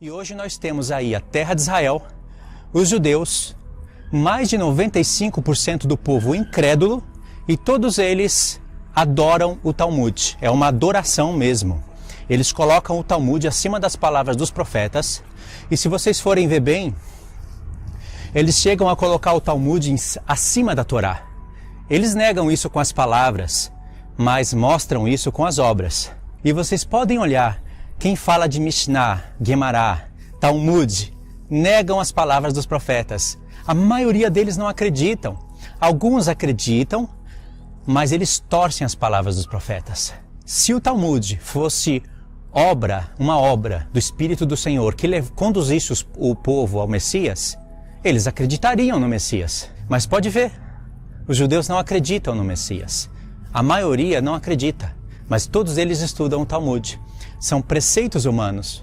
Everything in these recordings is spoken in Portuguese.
E hoje nós temos aí a terra de Israel, os judeus, mais de 95% do povo incrédulo, e todos eles adoram o Talmud. É uma adoração mesmo. Eles colocam o Talmud acima das palavras dos profetas, e se vocês forem ver bem, eles chegam a colocar o Talmud acima da Torá. Eles negam isso com as palavras, mas mostram isso com as obras. E vocês podem olhar, quem fala de Mishnah, Gemará, Talmud, negam as palavras dos profetas. A maioria deles não acreditam. Alguns acreditam, mas eles torcem as palavras dos profetas. Se o Talmud fosse uma obra do Espírito do Senhor que conduzisse o povo ao Messias, eles acreditariam no Messias. Mas pode ver, os judeus não acreditam no Messias. A maioria não acredita, mas todos eles estudam o Talmud. São preceitos humanos.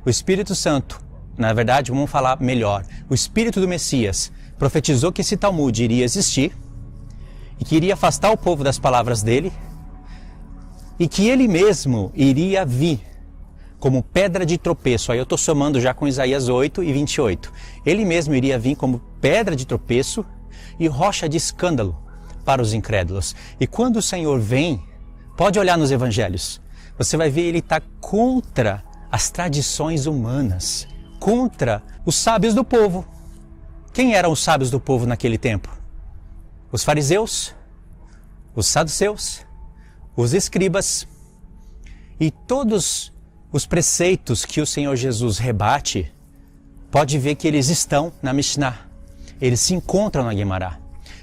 O Espírito Santo, na verdade, vamos falar melhor, o Espírito do Messias profetizou que esse Talmud iria existir e que iria afastar o povo das palavras dele e que ele mesmo iria vir como pedra de tropeço. Aí eu estou somando já com Isaías 8 e 28. Ele mesmo iria vir como pedra de tropeço e rocha de escândalo para os incrédulos. E quando o Senhor vem, pode olhar nos evangelhos, você vai ver ele está contra as tradições humanas, contra os sábios do povo. Quem eram os sábios do povo naquele tempo? Os fariseus, os saduceus, os escribas. E todos os preceitos que o Senhor Jesus rebate, pode ver que eles estão na Mishnah. Eles se encontram na Gemará.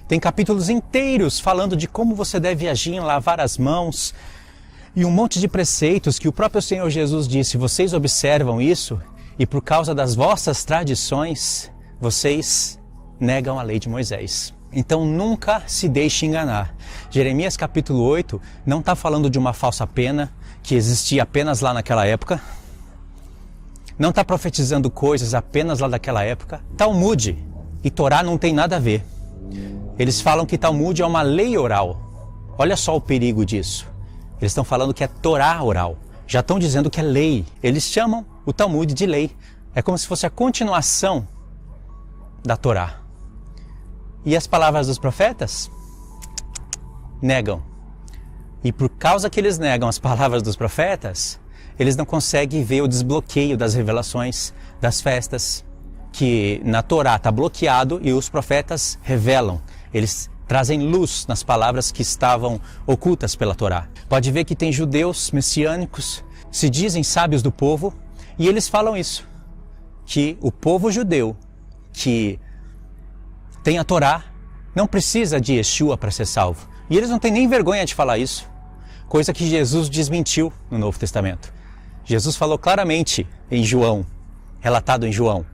Tem capítulos inteiros falando de como você deve agir em lavar as mãos e um monte de preceitos que o próprio Senhor Jesus disse: vocês observam isso e por causa das vossas tradições, vocês negam a lei de Moisés. Então nunca se deixe enganar. Jeremias capítulo 8 não está falando de uma falsa pena que existia apenas lá naquela época. Não está profetizando coisas apenas lá daquela época. Talmud e Torá não tem nada a ver. Eles falam que Talmud é uma lei oral. Olha só o perigo disso. Eles estão falando que é Torá oral. Já estão dizendo que é lei. Eles chamam o Talmud de lei. É como se fosse a continuação da Torá. E as palavras dos profetas? Negam. E por causa que eles negam as palavras dos profetas, eles não conseguem ver o desbloqueio das revelações, das festas, que na Torá está bloqueado e os profetas revelam. Eles trazem luz nas palavras que estavam ocultas pela Torá. Pode ver que tem judeus messiânicos, se dizem sábios do povo, e eles falam isso, que o povo judeu que tem a Torá não precisa de Yeshua para ser salvo. E eles não têm nem vergonha de falar isso, coisa que Jesus desmentiu no Novo Testamento. Jesus falou claramente em João, relatado em João,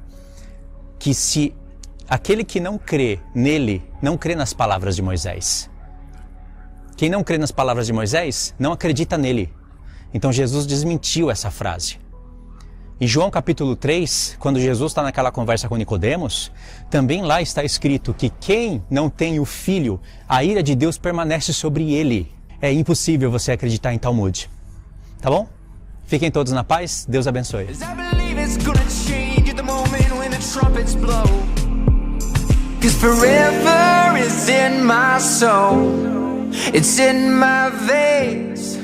que se aquele que não crê nele, não crê nas palavras de Moisés. Quem não crê nas palavras de Moisés, não acredita nele. Então Jesus desmentiu essa frase. Em João capítulo 3, quando Jesus está naquela conversa com Nicodemos, também lá está escrito que quem não tem o Filho, a ira de Deus permanece sobre ele. É impossível você acreditar em Talmud. Tá bom? Fiquem todos na paz. Deus abençoe. Cause forever is in my soul, it's in my veins.